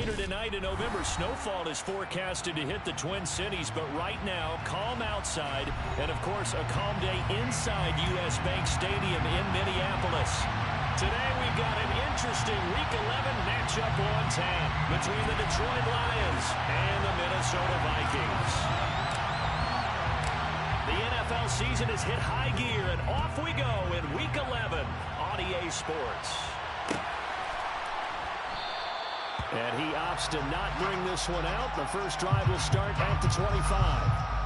Later tonight in November, snowfall is forecasted to hit the Twin Cities, but right now, calm outside, and of course, a calm day inside U.S. Bank Stadium in Minneapolis. Today, we've got an interesting Week 11 matchup on tap between the Detroit Lions and the Minnesota Vikings. The NFL season has hit high gear, and off we go in Week 11 on EA Sports. And he opts to not bring this one out. The first drive will start at the 25.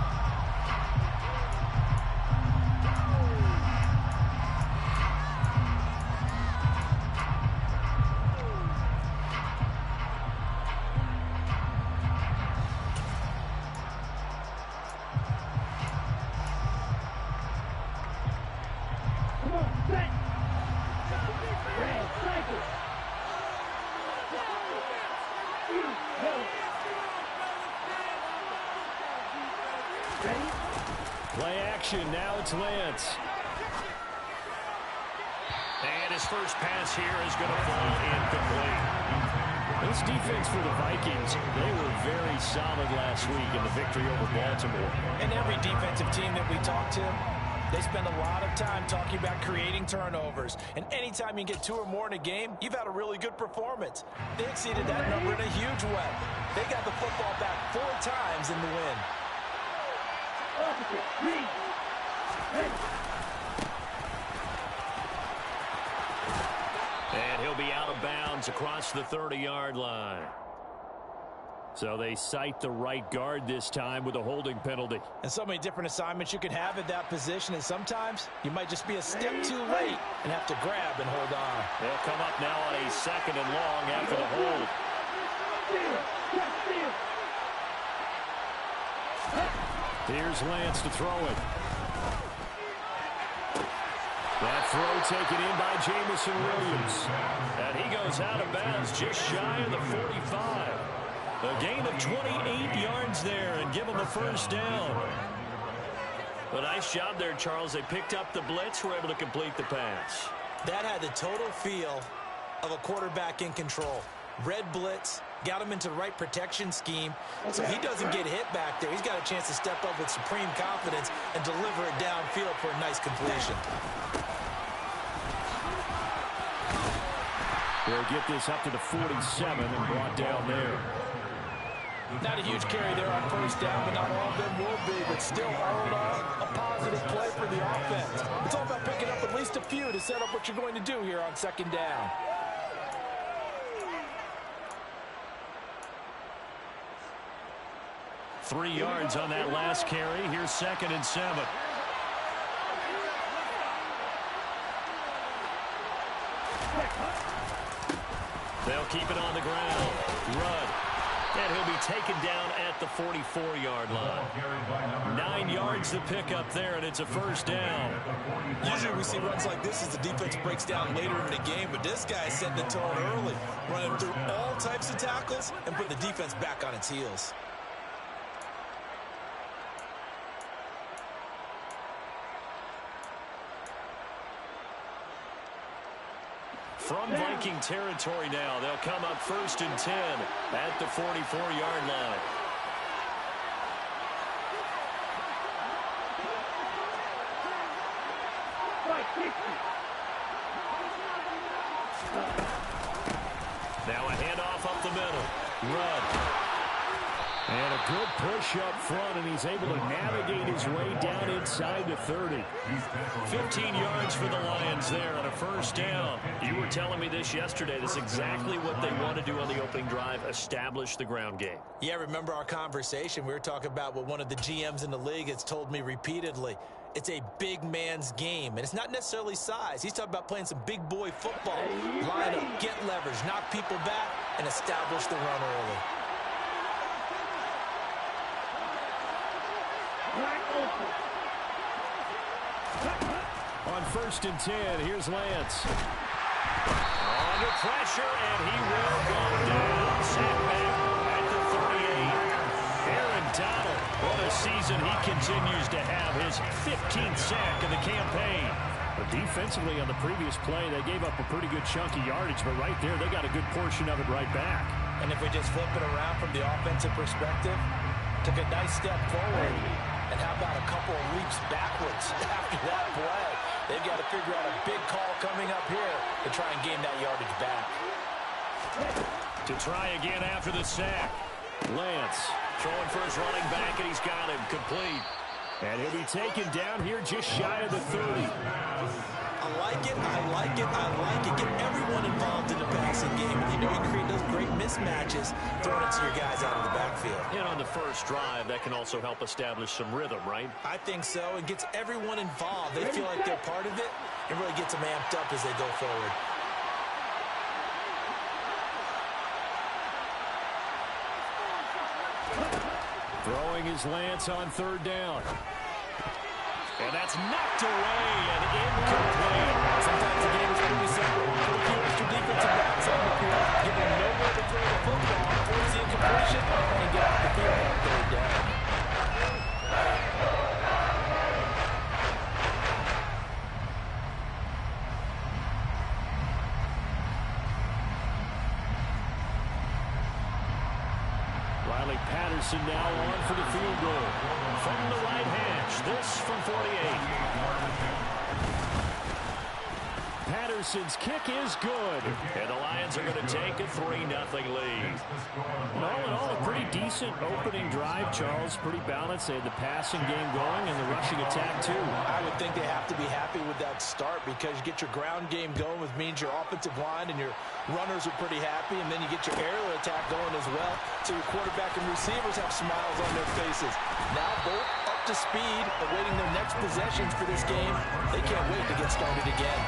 Play action, now it's Lance. And his first pass here is going to fall incomplete. This defense for the Vikings, they were very solid last week in the victory over Baltimore. And every defensive team that we talk to, they spend a lot of time talking about creating turnovers. And anytime you get 2 or more in a game, you've had a really good performance. They exceeded that number in a huge way. They got the football back 4 times in the win. And he'll be out of bounds across the 30-yard line. So they cite the right guard this time with a holding penalty. And so many different assignments you can have at that position, and sometimes you might just be a step too late and have to grab and hold on. They'll come up now on a 2nd and long after the hold. Here's Lance to throw it. That throw taken in by Jamison Williams. And he goes out of bounds just shy of the 45. A gain of 28 yards there and give him a first down. A nice job there, Charles. They picked up the blitz, were able to complete the pass. That had the total feel of a quarterback in control. Red blitz, got him into the right protection scheme, so he doesn't get hit back there. He's got a chance to step up with supreme confidence and deliver it downfield for a nice completion. They'll get this up to the 47 and brought down there. Not a huge carry there on first down, but not all of them will be, but still all in all, a positive play for the offense. It's all about picking up at least a few to set up what you're going to do here on 2nd down. Three yards on that last carry. Here's 2nd and 7. They'll keep it on the ground. Rudd. And he'll be taken down at the 44-yard line. 9 yards to pick up there, and it's a first down. Usually we see runs like this as the defense breaks down later in the game, but this guy setting the tone early, running through all types of tackles and putting the defense back on its heels. From Viking territory now, they'll come up 1st and 10 at the 44-yard line. Now a handoff up the middle. Rudd. And a good push up front, and he's able to navigate his way down inside the 30. 15 yards for the Lions there on a first down. You were telling me this yesterday. This is exactly what they want to do on the opening drive, establish the ground game. Yeah, remember our conversation. We were talking about what one of the GMs in the league has told me repeatedly. It's a big man's game, and it's not necessarily size. He's talking about playing some big boy football. Line up, get leverage, knock people back, and establish the run early. On 1st and 10, here's Lance. Under pressure, and he will go down. Sack back at the 38. Aaron Donald, what a season he continues to have. His 15th sack of the campaign. But defensively on the previous play, they gave up a pretty good chunk of yardage, but right there, they got a good portion of it right back. And if we just flip it around from the offensive perspective, took a nice step forward. And how about a couple of leaps backwards after that play? They've got to figure out a big call coming up here to try and gain that yardage back. To try again after the sack. Lance throwing for his running back, and he's got him complete. And he'll be taken down here just shy of the 30. I like it, I like it, I like it. Get everyone involved in the passing game. And you know you create those great mismatches throwing it to your guys out of the backfield. And on the first drive, that can also help establish some rhythm, right? I think so. It gets everyone involved. They feel like they're part of it. It really gets them amped up as they go forward. Throwing his Lance on third down. And that's knocked away and incomplete. Sometimes the game is going to be simple. Put a few extra defensive backs on the field, give them nowhere to throw the football, force the incompletion, and get off the field on third down. Patterson now on for the field goal. From the right hash, this from 48. Patterson's kick is good. And the Lions are going to take a 3-0 lead. All in all, a pretty decent opening drive, Charles. Pretty balanced. They had the passing game going and the rushing attack, too. I would think they have to be happy with that start because you get your ground game going, which means your offensive line and your runners are pretty happy, and then you get your aerial attack going as well, so your quarterback and receivers have smiles on their faces. Now both up to speed, awaiting their next possessions for this game. They can't wait to get started again.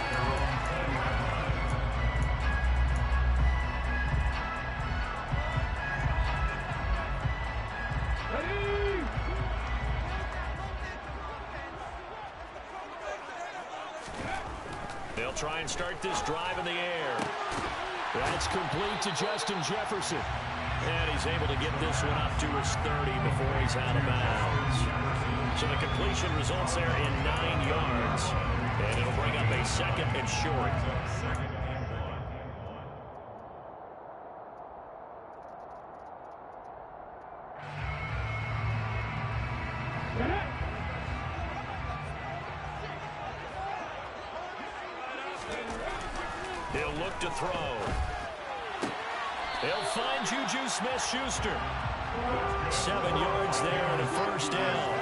They'll try and start this drive in the air. That's complete to Justin Jefferson. And he's able to get this one up to his 30 before he's out of bounds. So the completion results there in 9 yards. And it'll bring up a second and short. He'll look to throw. He'll find Juju Smith-Schuster. 7 yards there and a first down.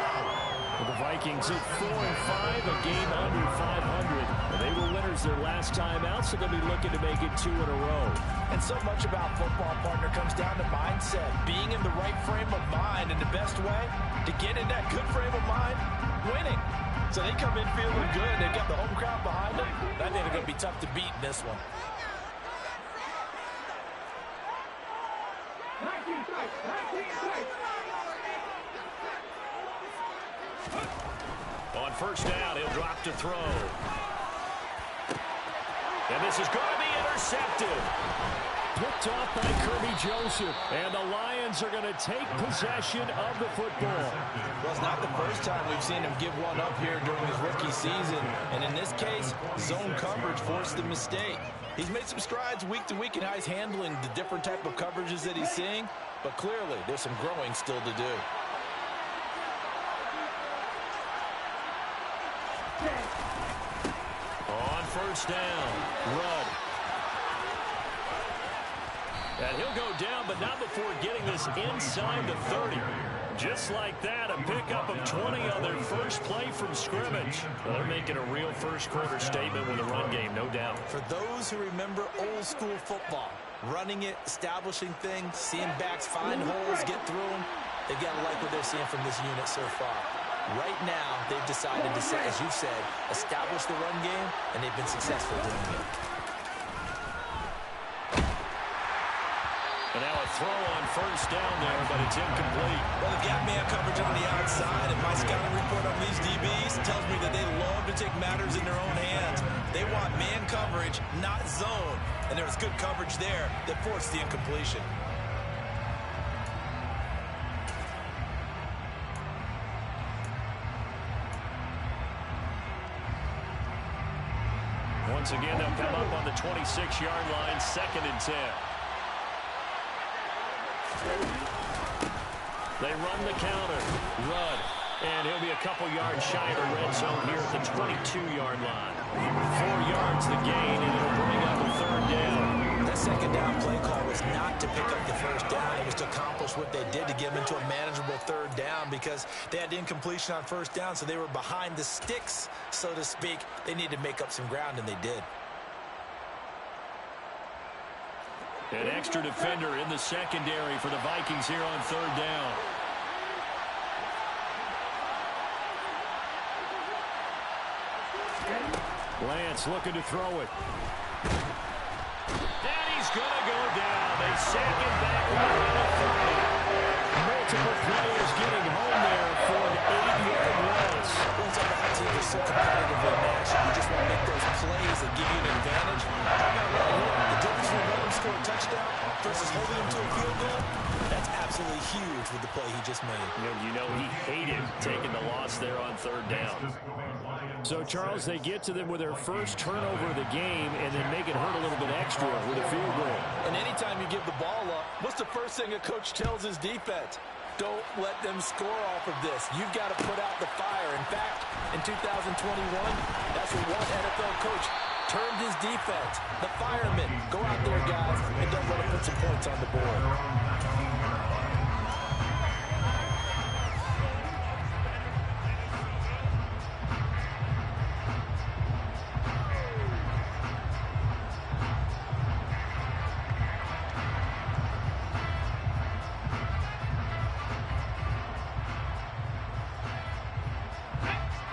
The Vikings at 4-5, a game under 500. They were winners their last time out, so they'll be looking to make it 2 in a row. And so much about football, partner, comes down to mindset. Being in the right frame of mind, and the best way to get in that good frame of mind, winning. So they come in feeling good. They've got the home crowd behind them. I think they're going to be tough to beat in this one. On first down, he'll drop to throw. And this is going to be intercepted. Picked off by Kirby Joseph. And the Lions are going to take possession of the football. Well, it's not the first time we've seen him give one up here during his rookie season. And in this case, zone coverage forced the mistake. He's made some strides week to week in how he's handling the different type of coverages that he's seeing. But clearly, there's some growing still to do. On first down, Rudd. And he'll go down, but not before getting this inside the 30. Just like that, a pickup of 20 on their first play from scrimmage. Well, they're making a real first-quarter statement with a run game, no doubt. For those who remember old-school football, running it, establishing things, seeing backs find holes, get through them, they've got to like what they're seeing from this unit so far. Right now, they've decided to, as you've said, establish the run game, and they've been successful doing it. And now a throw on first down there, but it's incomplete. Well, they've got man coverage on the outside, and my scouting report on these DBs tells me that they love to take matters in their own hands. They want man coverage, not zone. And there was good coverage there that forced the incompletion. Once again, they'll come up on the 26-yard line, 2nd and 10. They run the counter. Rudd. And he'll be a couple yards shy of the red zone here at the 22-yard line. 4 yards the gain, and it'll bring up a third down. That second down play call was not to pick up the first down. It was to accomplish what they did to get them into a manageable third down because they had incompletion on first down, so they were behind the sticks, so to speak. They needed to make up some ground, and they did. An extra defender in the secondary for the Vikings here on third down. Lance looking to throw it. And he's going to go down. They sack him back right at 30. Multiple players getting home there for an 8-yard loss. Those other teams are so competitive in action. You just want to make those plays that give you an advantage. How about right here? The difference between letting them score a touchdown versus holding them to a field goal, that's absolutely huge with the play he just made. You know he hated taking the loss there on third down. So, Charles, they get to them with their first turnover of the game and then make it hurt a little bit extra with a field goal. And anytime you give the ball up, what's the first thing a coach tells his defense? Don't let them score off of this. You've got to put out the fire. In fact, in 2021, that's what one NFL coach termed his defense. The firemen. Go out there, guys, and don't let them put some points on the board.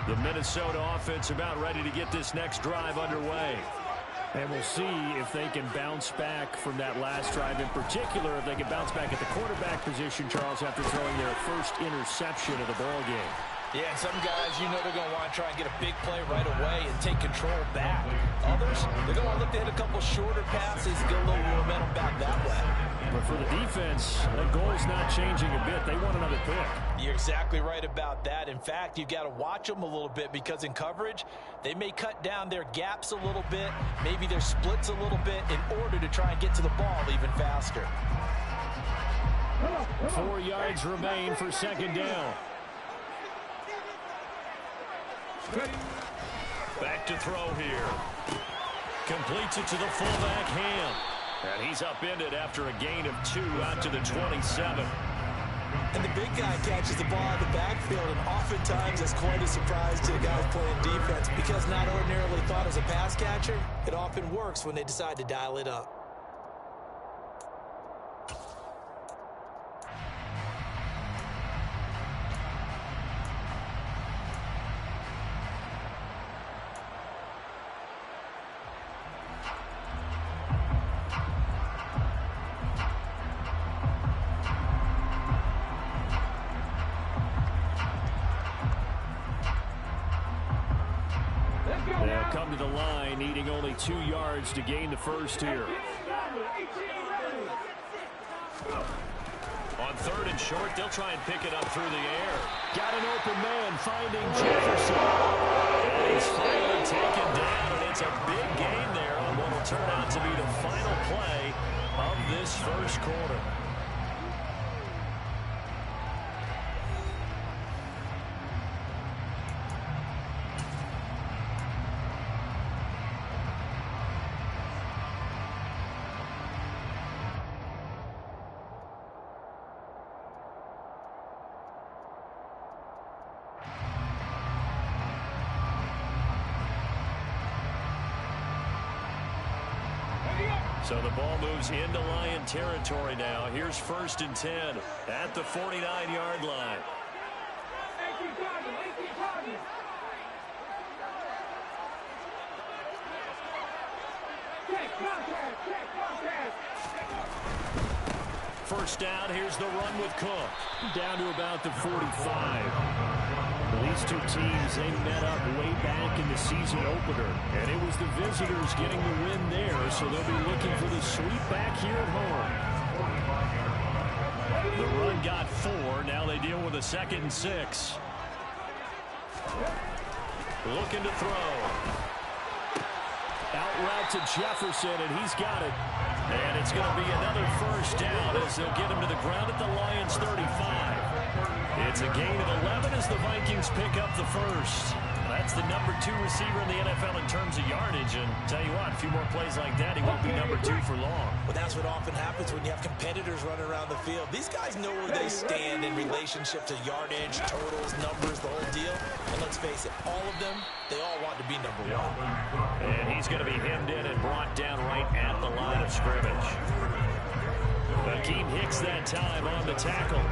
The Minnesota offense about ready to get this next drive underway. And we'll see if they can bounce back from that last drive. In particular, if they can bounce back at the quarterback position, Charles, after throwing their first interception of the ball game. Yeah, and some guys, you know they're going to want to try and get a big play right away and take control back. Others, they're going to look to hit a couple shorter passes, get a little momentum back that way. But for the defense, that goal's not changing a bit. They want another pick. You're exactly right about that. In fact, you've got to watch them a little bit because in coverage, they may cut down their gaps a little bit, maybe their splits a little bit in order to try and get to the ball even faster. 4 yards remain for second down. Back to throw here. Completes it to the fullback, Ham. And he's upended after a gain of 2 out to the 27. And the big guy catches the ball in the backfield, and oftentimes that's quite a surprise to the guys playing defense because not ordinarily thought as a pass catcher, it often works when they decide to dial it up. They'll come to the line, needing only 2 yards to gain the first here. On third and short, they'll try and pick it up through the air. Got an open man, finding Jefferson. And he's finally taken down, and it's a big gain there on what will turn out to be the final play of this first quarter. So the ball moves into Lion territory now. Here's 1st and 10 at the 49-yard line. First down, here's the run with Cook. Down to about the 45. These two teams, they met up way back in the season opener, and it was the visitors getting the win there, so they'll be looking for the sweep back here at home. The run got 4. Now they deal with a 2nd and 6. Looking to throw. Out route to Jefferson, and he's got it. And it's going to be another first down as they'll get him to the ground at the Lions' 35. It's a gain of 11 as the Vikings pick up the first. That's the number 2 receiver in the NFL in terms of yardage. And tell you what, a few more plays like that, he won't be number 2 for long. Well, that's what often happens when you have competitors running around the field. These guys know where they stand in relationship to yardage, totals, numbers, the whole deal. And let's face it, all of them, they all want to be number 1. And he's going to be hemmed in and brought down right at the line of scrimmage. Akeem Hicks that time on the tackle.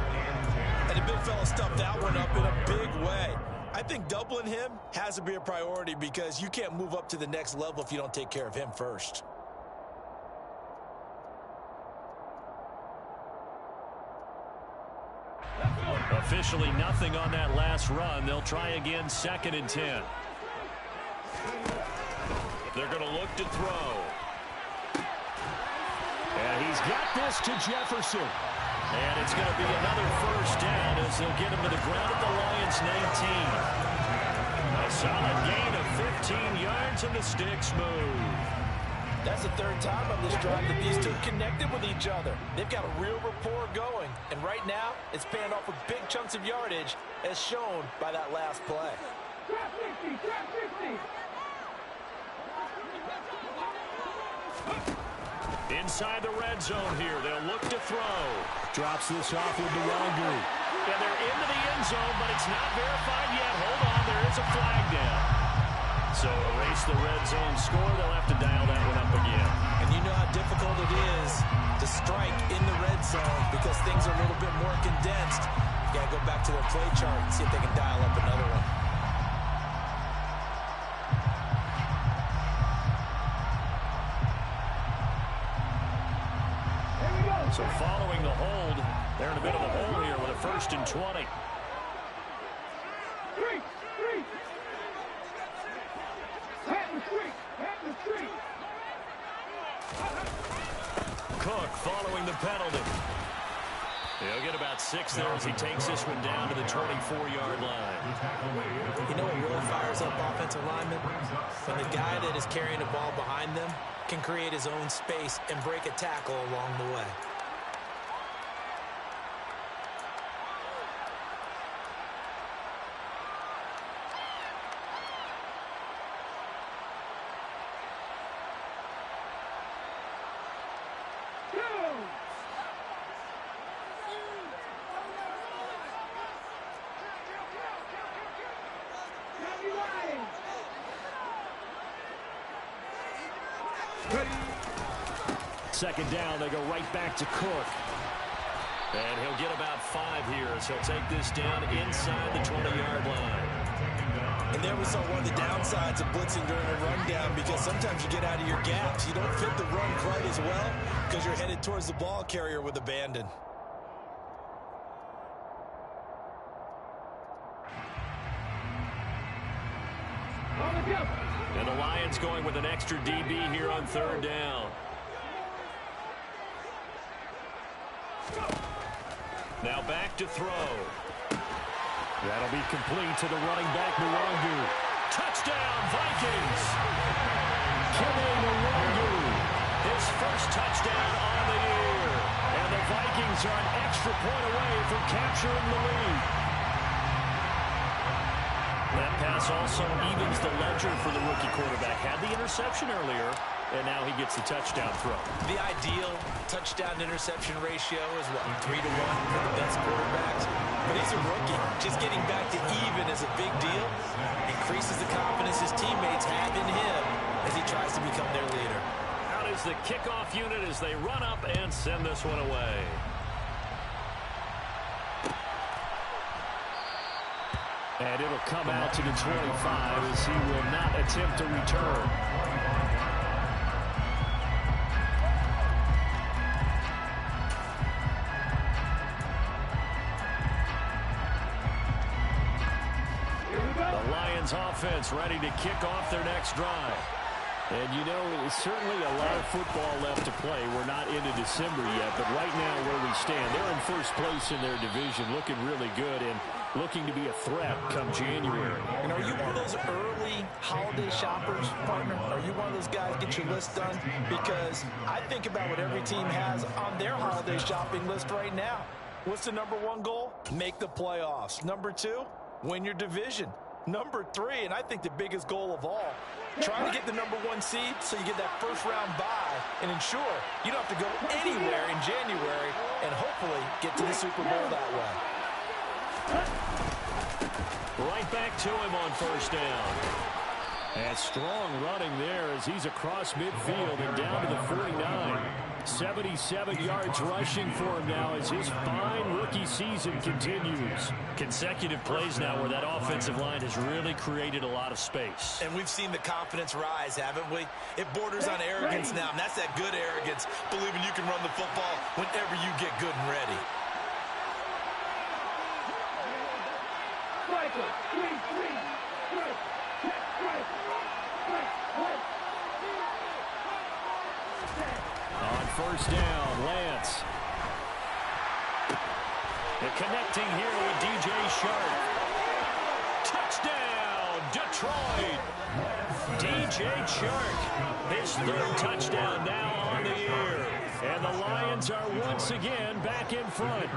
And the big fella stuffed that one up in a big way. I think doubling him has to be a priority because you can't move up to the next level if you don't take care of him first. Officially nothing on that last run. They'll try again, 2nd and 10. They're going to look to throw. And he's got this to Jefferson. And it's going to be another first down as they'll get him to the ground at the Lions' 19. A solid gain of 15 yards and the sticks move. That's the 3rd time on this drive that these two connected with each other. They've got a real rapport going. And right now, it's paying off with big chunks of yardage as shown by that last play. Trap 50, trap 50. Inside the red zone here, they'll look to throw. Drops this off with Nwangu. And they're into the end zone, but it's not verified yet. Hold on, there is a flag down. So erase the red zone score. They'll have to dial that one up again. And you know how difficult it is to strike in the red zone because things are a little bit more condensed. You got to go back to their play chart and see if they can dial up another one. So following the hold, they're in a bit of a hole here with a 1st and 20. Cook following the penalty. He'll get about 6 there as he takes this one down to the 24-yard line. You know what really fires up offensive linemen? When the guy that is carrying the ball behind them can create his own space and break a tackle along the way. Second down, they go right back to Cook. And he'll get about 5 here as he'll take this down inside the 20-yard line. And there we saw one of the downsides of blitzing during a rundown because sometimes you get out of your gaps. You don't fit the run quite as well because you're headed towards the ball carrier with abandon. And the Lions going with an extra DB here on 3rd down. Now back to throw. That'll be complete to the running back, Nwangu. Touchdown, Vikings! Kene Nwangu, his first touchdown on the year. And the Vikings are an extra point away from capturing the lead. That pass also evens the ledger for the rookie quarterback. Had the interception earlier, and now he gets the touchdown throw. The ideal touchdown-interception ratio is, what, 3 to 1 for the best quarterbacks? But he's a rookie. Just getting back to even is a big deal. Increases the confidence his teammates have in him as he tries to become their leader. Out is the kickoff unit as they run up and send this one away. And it'll come out to the 25 as he will not attempt to return. The Lions offense ready to kick off their next drive. And, you know, certainly a lot of football left to play. We're not into December yet, but right now where we stand, they're in first place in their division, looking really good and looking to be a threat come January. And are you one of those early holiday shoppers, partner? Are you one of those guys get your list done? Because I think about what every team has on their holiday shopping list right now. What's the number one goal? Make the playoffs. Number two, win your division. Number three, and I think the biggest goal of all, trying to get the number one seed so you get that first round bye and ensure you don't have to go anywhere in January and hopefully get to the Super Bowl that way. Right back to him on first down. And strong running there as he's across midfield and down to the 49. 77 yards rushing for him now as his fine rookie season continues. Consecutive plays now where that offensive line has really created a lot of space. And we've seen the confidence rise, haven't we? It borders on arrogance now, and that's that good arrogance, believing you can run the football whenever you get good and ready. On first down, Lance. They're connecting here with DJ Shark. Touchdown, Detroit. DJ Shark, his third touchdown now on the year. And the Lions are once again back in front.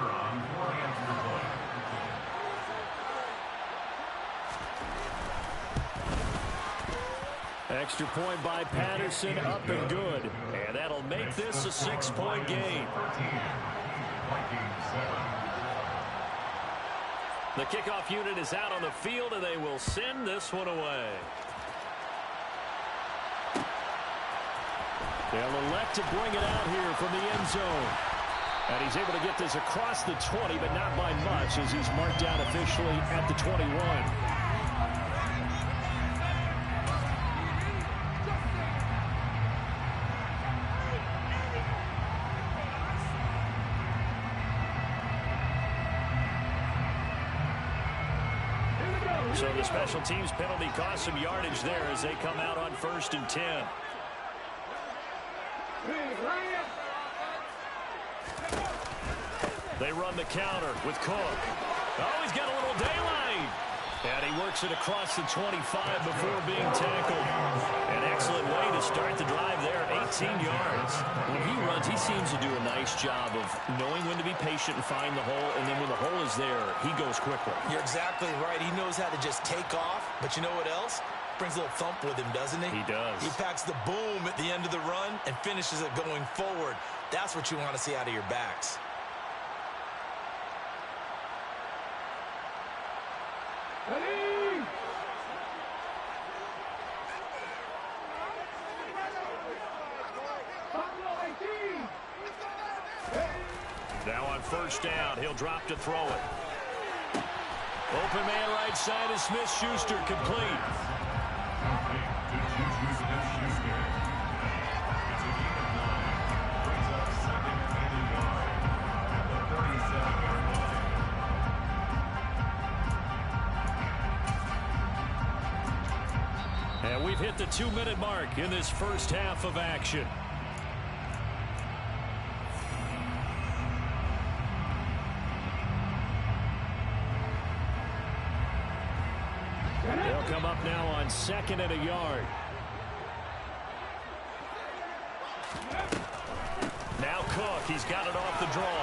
Extra point by Patterson, up and good. And that'll make this a 6-point game. The kickoff unit is out on the field, and they will send this one away. They'll elect to bring it out here from the end zone. And he's able to get this across the 20, but not by much, as he's marked down officially at the 21. So the special teams penalty cost some yardage there as they come out on 1st and 10. They run the counter with Cook. Oh, he's got a little daylight. And he works it across the 25 before being tackled. An excellent way to start the drive there, 18 yards. When he runs, he seems to do a nice job of knowing when to be patient and find the hole, and then when the hole is there, he goes quickly. You're exactly right. He knows how to just take off, but you know what else? Brings a little thump with him, doesn't he? He does. He packs the boom at the end of the run and finishes it going forward. That's what you want to see out of your backs. Now on first down, he'll drop to throw it. Open man right side is Smith-Schuster, complete. And we've hit the 2-minute mark in this first half of action. They'll come up now on 2nd and a yard. Now Cook, he's got it off the draw.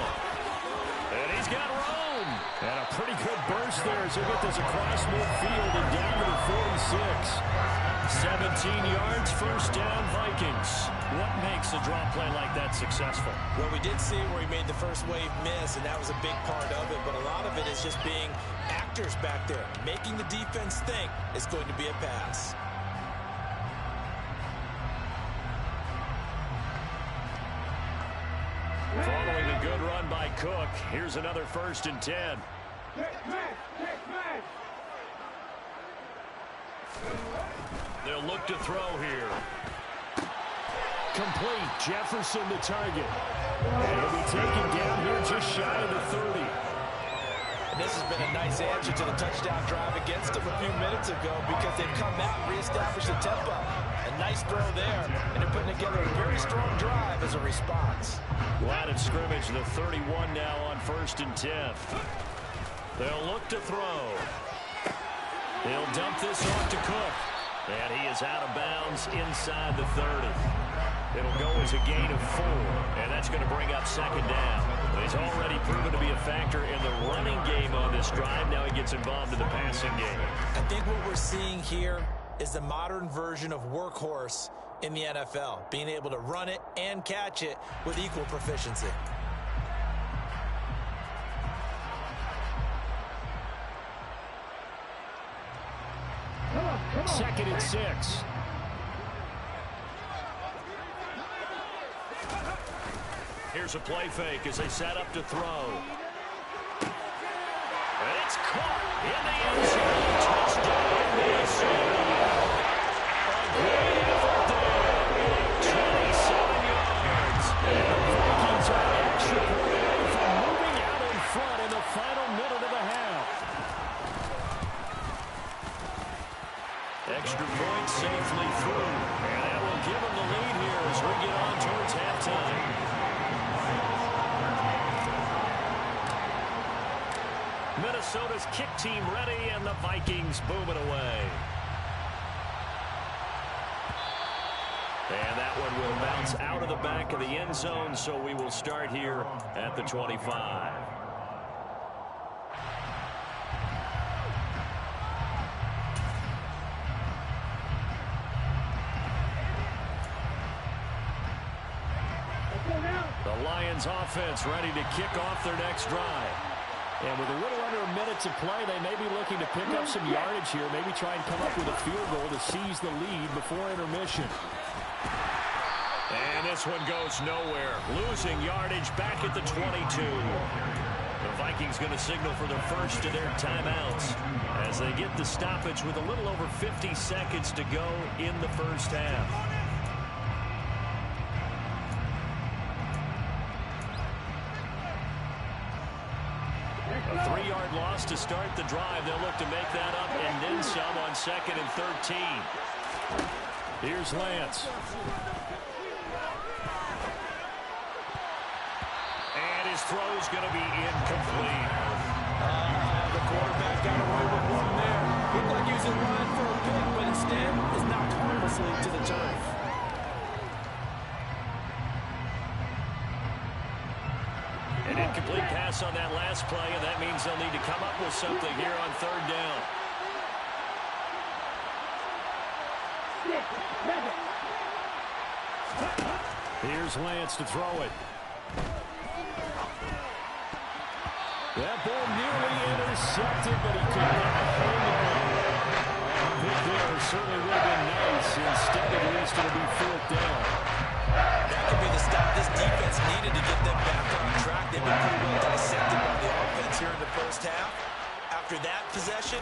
And he's got room. And a pretty good burst there as he'll get this across midfield and down to the 46. 17 yards, first down, Vikings. What makes a draw play like that successful? Well, we did see where he made the first wave miss, and that was a big part of it. But a lot of it is just being actors back there, making the defense think it's going to be a pass. Following a good run by Cook, here's another 1st and 10. They'll look to throw here. Complete. Jefferson the target. And he'll be taken down here just shy of the 30. And this has been a nice answer to the touchdown drive against them a few minutes ago because they've come out and reestablished the tempo. And A nice throw there, and they're putting together a very strong drive as a response. Line of scrimmage, the 31 now on 1st and 10. They'll look to throw. He'll dump this off to Cook. And he is out of bounds inside the 30. It'll go as a gain of 4, and that's going to bring up 2nd down. He's already proven to be a factor in the running game on this drive. Now he gets involved in the passing game. I think what we're seeing here is the modern version of workhorse in the NFL, being able to run it and catch it with equal proficiency. Second and 6. Here's a play fake as they set up to throw. And it's caught in the end zone. Touchdown, Minnesota. A great effort there. 27 yards. And the Vikings are an extra point away from moving out in front in the final minute of the half. Extra point safely through. And that will give them the lead here as we get on towards halftime. Minnesota's kick team ready, and the Vikings boom it away. And that one will bounce out of the back of the end zone, so we will start here at the 25. The Lions offense ready to kick off their next drive. And with a little under a minute to play, they may be looking to pick up some yardage here, maybe try and come up with a field goal to seize the lead before intermission. And this one goes nowhere. Losing yardage back at the 22. The Vikings going to signal for the first of their timeouts as they get the stoppage with a little over 50 seconds to go in the first half. A 3-yard loss to start the drive. They'll look to make that up and then some on 2nd and 13. Here's Lance. And his throw's going to be incomplete. The quarterback got away with one there. Looked like he was in line for a pick, but instead is knocked harmlessly to the turf. An incomplete pass on that last play, and that means they'll need to come up with something here on 3rd down. Here's Lance to throw it. That ball nearly intercepted, but he could not hold it on. A big there certainly would have been nice. Instead, at least it'll be 4th down. That could be the stop this defense needed to get them back on track. They've been pretty well dissected by the offense here in the first half. After that possession,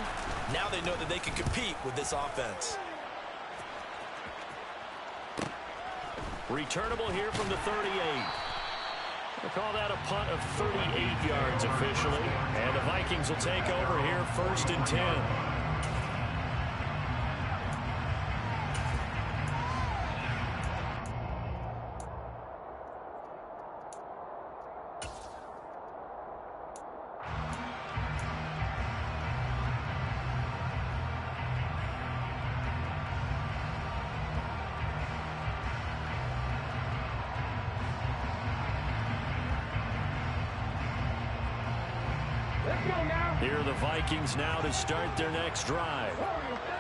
now they know that they can compete with this offense. Returnable here from the 38. We'll call that a punt of 38 yards officially. And the Vikings will take over here 1st and 10. Here are the Vikings now to start their next drive.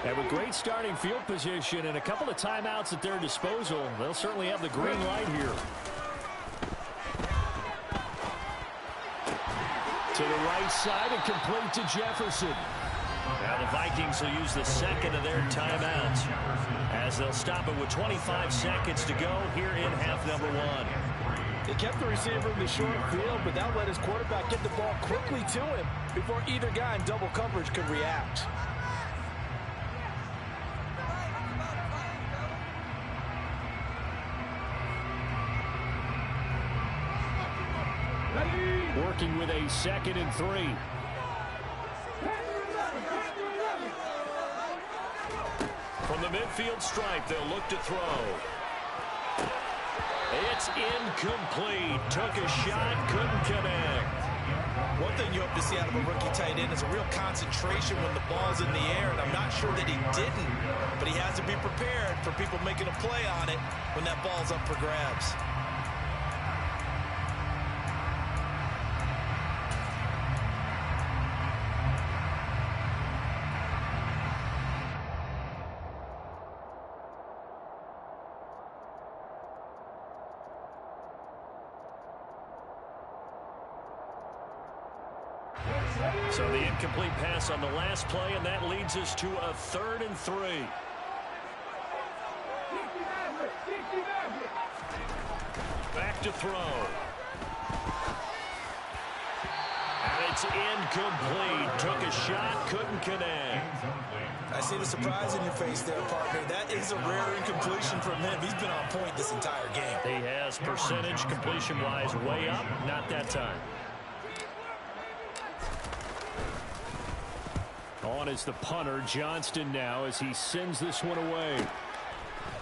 And with great starting field position and a couple of timeouts at their disposal, they'll certainly have the green light here. To the right side and complete to Jefferson. Now the Vikings will use the 2nd of their timeouts as they'll stop it with 25 seconds to go here in half number 1. They kept the receiver in the short field, but that let his quarterback get the ball quickly to him before either guy in double coverage could react. Working with a 2nd and 3. From the midfield stripe, they'll look to throw. It's incomplete. Took a shot, couldn't connect. One thing you hope to see out of a rookie tight end is a real concentration when the ball's in the air, and I'm not sure that he didn't, but he has to be prepared for people making a play on it when that ball's up for grabs. So the incomplete pass on the last play, and that leads us to a 3rd and 3. Back to throw. And it's incomplete. Took a shot, couldn't connect. I see the surprise in your face there, partner. That is a rare incompletion from him. He's been on point this entire game. He has percentage completion-wise way up, not that time. On is the punter, Johnston now, as he sends this one away.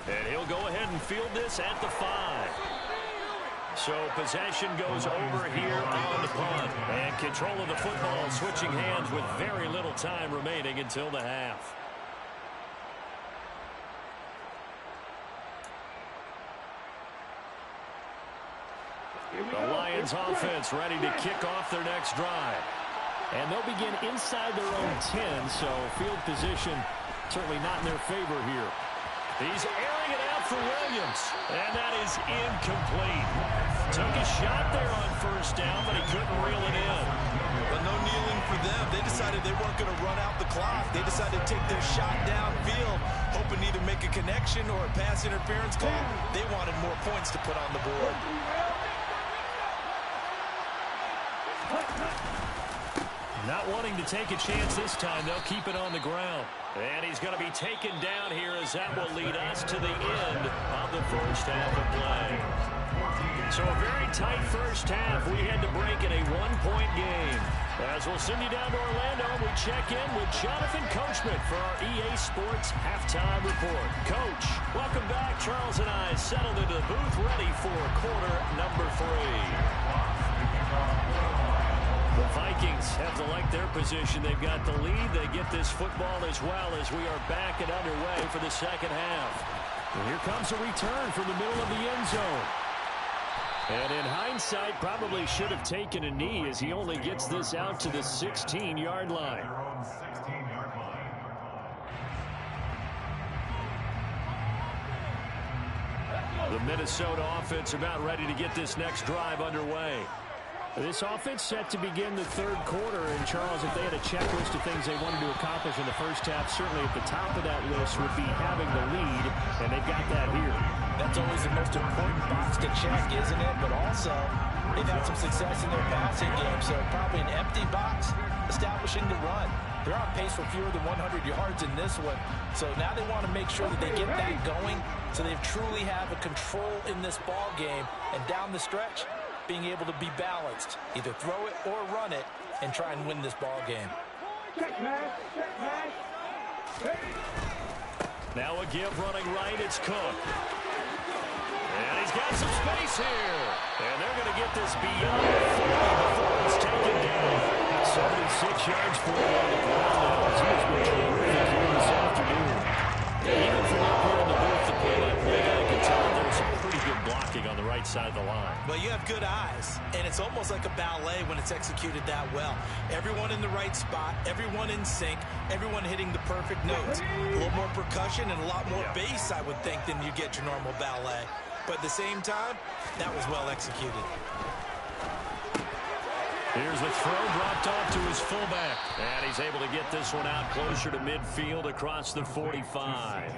And he'll go ahead and field this at the 5. So possession goes over here on the punt. And control of the football switching hands with very little time remaining until the half. The Lions offense ready to kick off their next drive. And they'll begin inside their own 10, so field position certainly not in their favor here. He's airing it out for Williams, and that is incomplete. Took a shot there on 1st down, but he couldn't reel it in. But no kneeling for them. They decided they weren't going to run out the clock. They decided to take their shot downfield, hoping to either make a connection or a pass interference call. They wanted more points to put on the board. Not wanting to take a chance this time, they'll keep it on the ground. And he's going to be taken down here as that will lead us to the end of the first half of play. So a very tight first half. We had to break in a 1-point game. As we'll send you down to Orlando, we check in with Jonathan Coachman for our EA Sports Halftime Report. Coach, welcome back. Charles and I settled into the booth ready for quarter number 3. The Vikings have to like their position. They've got the lead. They get this football as well as we are back and underway for the second half. And here comes a return from the middle of the end zone. And in hindsight, probably should have taken a knee as he only gets this out to the 16-yard line. The Minnesota offense about ready to get this next drive underway. This offense set to begin the 3rd quarter, and Charles, if they had a checklist of things they wanted to accomplish in the first half, certainly at the top of that list would be having the lead, and they've got that here. That's always the most important box to check, isn't it? But also, they've had some success in their passing game, so probably an empty box establishing the run. They're on pace for fewer than 100 yards in this one, so now they want to make sure that they get that going so they truly have a control in this ball game, and down the stretch, being able to be balanced, either throw it or run it, and try and win this ball game. Now a give running right, it's Cook. And he's got some space here. And they're going to get this beyond 40 before it's taken down. 76 yards for him on the ground now. He's been terrific here this afternoon. Even from up here in the booth, the play-by-play guy can tell there's some pretty good blocking on the right side of the line. Well, you have good eyes, and it's almost like a ballet when it's executed that well. Everyone in the right spot, everyone in sync, everyone hitting the perfect notes. A little more percussion and a lot more bass, I would think, than you get your normal ballet. But at the same time, that was well executed. Here's the throw dropped off to his fullback. And he's able to get this one out closer to midfield across the 45.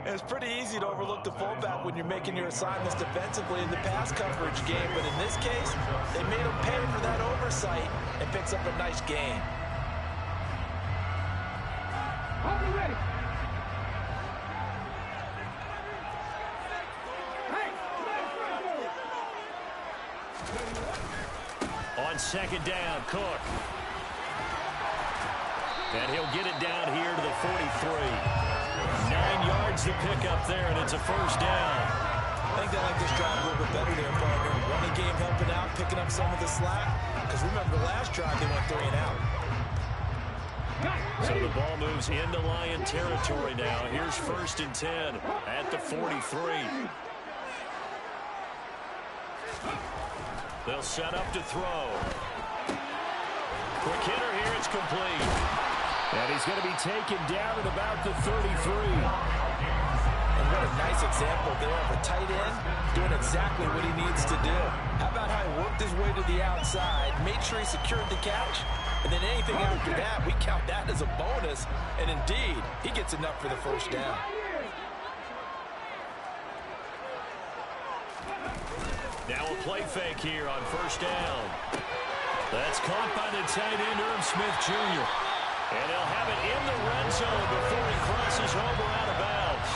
It's pretty easy to overlook the fullback when you're making your assignments defensively in the pass coverage game. But in this case, they made him pay for that oversight and picks up a nice gain. Ready. On 2nd down, Cook. And he'll get it down here to the 43. 9 yards to pick up there, and it's a first down. I think they like this drive a little bit better there, partner. Running game helping out, picking up some of the slack. Because remember, the last drive they went 3 and out. So the ball moves into Lion territory now. Here's 1st and 10 at the 43. They'll set up to throw. Quick hitter here, it's complete. And he's going to be taken down at about the 33. And what a nice example there of a tight end doing exactly what he needs to do. How about how he worked his way to the outside, made sure he secured the catch, and then anything after that, we count that as a bonus. And indeed, he gets enough for the first down. Now a play fake here on 1st down. That's caught by the tight end, Irv Smith Jr. And he'll have it in the red zone before he crosses over out of bounds.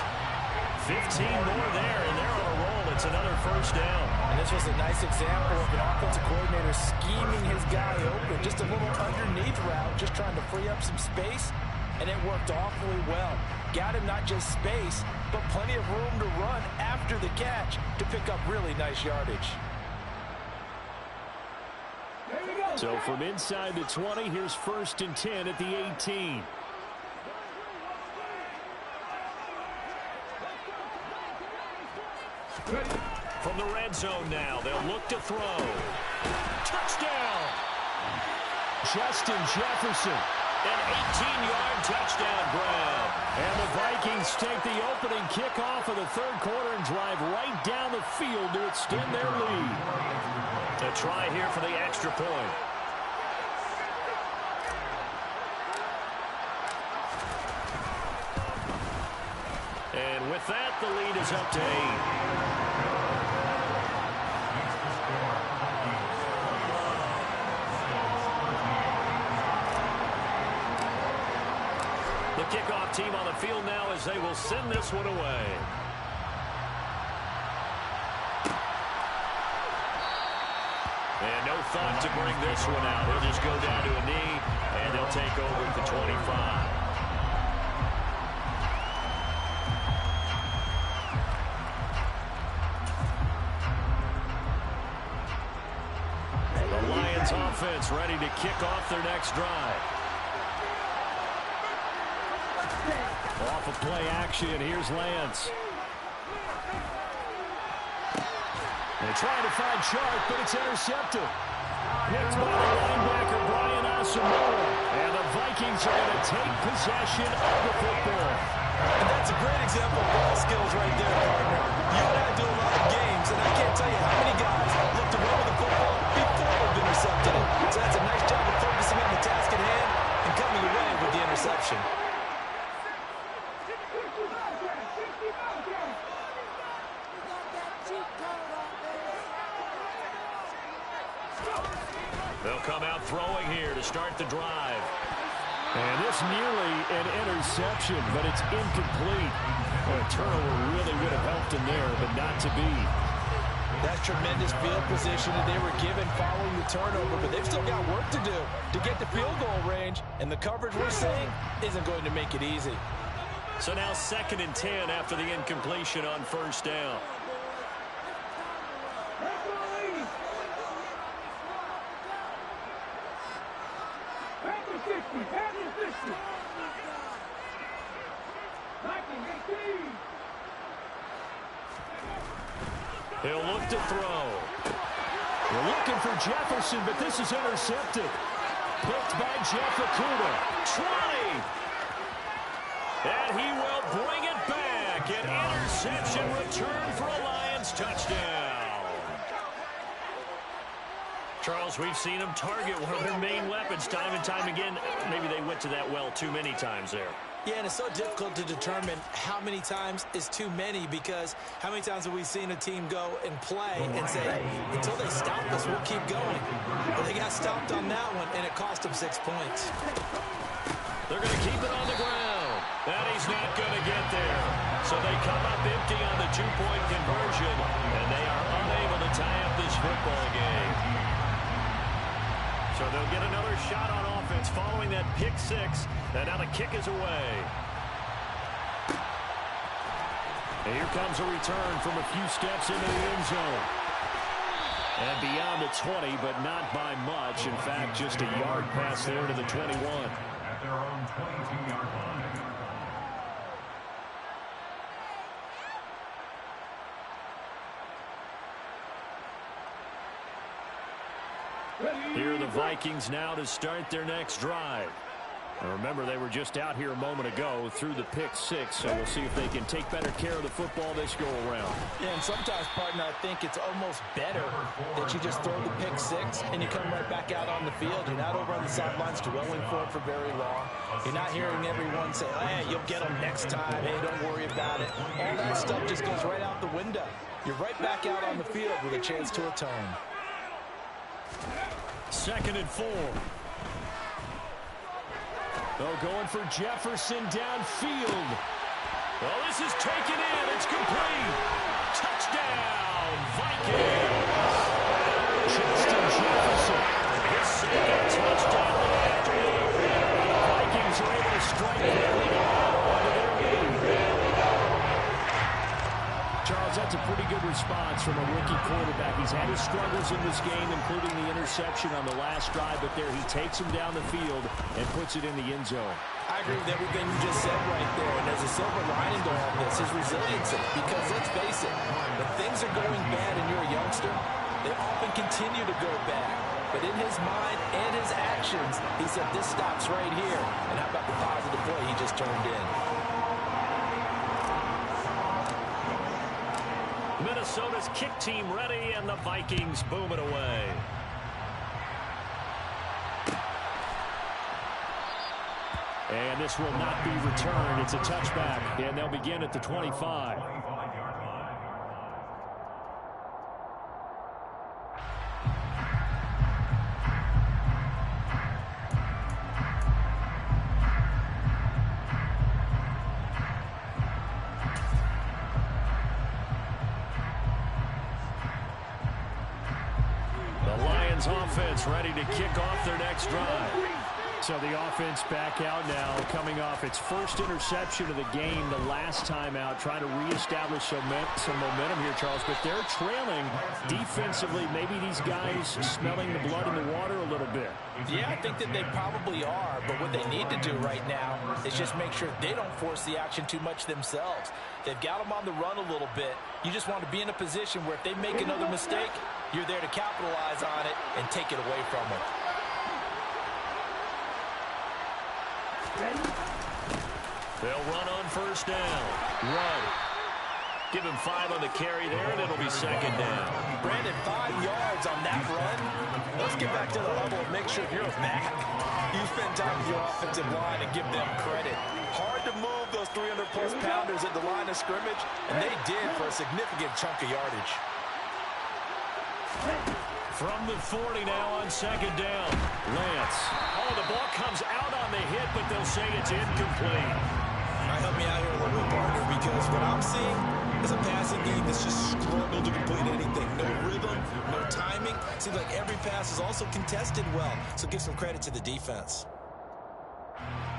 15 more there, and they're on a roll. It's another first down. And this was a nice example of an offensive coordinator scheming his guy open. Just a little underneath route, just trying to free up some space, and it worked awfully well. Got him not just space, but plenty of room to run after the catch to pick up really nice yardage. So from inside the 20, here's 1st and 10 at the 18. From the red zone now, they'll look to throw. Touchdown! Justin Jefferson. An 18-yard touchdown grab. And the Vikings take the opening kickoff of the 3rd quarter and drive right down the field to extend their lead. A try here for the extra point. And with that, the lead is up to 8. The kickoff team on the field now as they will send this one away. And no thought to bring this one out. He'll just go down to a knee, and they'll take over at the 25. The Lions offense ready to kick off their next drive. Off of play action, here's Lance. They're trying to find Sharp, but it's intercepted. Picked by the linebacker, Brian Asamoah. And the Vikings are going to take possession of the football. And that's a great example of ball skills right there, partner. You and I do a lot of games, and I can't tell you how many guys look to run with the football before they've intercepted it. So that's a nice job of focusing on the task at hand and coming away with the interception. They'll come out throwing here to start the drive. And this nearly an interception, but it's incomplete. Well, a turnover really would have helped him there, but not to be. That's tremendous field position that they were given following the turnover, but they've still got work to do to get the field goal range, and the coverage we're seeing isn't going to make it easy. So now 2nd and 10 after the incompletion on 1st down. He'll look to throw. We're looking for Jefferson, but this is intercepted. Picked by Jeff Okudah. Try! And he will bring it back. An interception return for a Lions touchdown. Charles, we've seen them target one of their main weapons time and time again. Maybe they went to that well too many times there. Yeah, and it's so difficult to determine how many times is too many, because how many times have we seen a team go and play and say, until they stop us, we'll keep going. But they got stopped on that one, and it cost them 6 points. They're going to keep it on the ground. And he's not going to get there. So they come up empty on the 2-point conversion, and they are unable to tie up this football game. So they'll get another shot on offense following that pick 6, and now the kick is away. And here comes a return from a few steps into the end zone. And beyond the 20, but not by much. In fact, just a yard pass there to the 21. At their own 22-yard line. Here are the Vikings now to start their next drive. Now remember, they were just out here a moment ago through the pick six, so we'll see if they can take better care of the football this go-around. Yeah, and sometimes, partner, I think it's almost better that you just throw the pick six and you come right back out on the field. You're not over on the sidelines dwelling for it for very long. You're not hearing everyone say, hey, you'll get them next time. Hey, don't worry about it. All that stuff just goes right out the window. You're right back out on the field with a chance to atone. 2nd and 4. Oh, going for Jefferson downfield. Well, this is taken in. It's complete. Touchdown, Vikings. Justin Jefferson. His second touchdown of the afternoon. Vikings are able to strike quickly to add on to their lead. Charles, that's a pretty good response from a rookie quarterback. He's had his struggles in this game, including the interception on the last drive, but there he takes him down the field and puts it in the end zone. I agree with everything you just said right there, and there's a silver lining to all this, his resiliency, because let's face it, when things are going bad and you're a youngster, they often continue to go bad. But in his mind and his actions, he said, this stops right here. And how about the positive play he just turned in? Minnesota's kick team ready, and the Vikings boom it away. And this will not be returned. It's a touchback, and they'll begin at the 25. Offense ready to kick off their next drive. So the offense back out now, coming off its first interception of the game the last time out, trying to reestablish some momentum here, Charles, but they're trailing defensively. Maybe these guys smelling the blood in the water a little bit. Yeah, I think that they probably are, but what they need to do right now is just make sure they don't force the action too much themselves. They've got them on the run a little bit. You just want to be in a position where if they make another mistake, you're there to capitalize on it and take it away from them. They'll run on first down. Run. Give him 5 on the carry there, and it'll be 2nd down. Brandon, 5 yards on that run. Let's get back to the level and make sure if you're a back, you spend time with your offensive line and give them credit. Hard to move those 300-plus pounders at the line of scrimmage, and they did for a significant chunk of yardage. From the 40 now on 2nd down. Lance. Oh, the ball comes out on the hit, but they'll say it's incomplete. All right, help me out here a little bit, partner, because what I'm seeing is a passing game that's just struggled to complete anything. No rhythm, no timing. Seems like every pass is also contested well, so give some credit to the defense.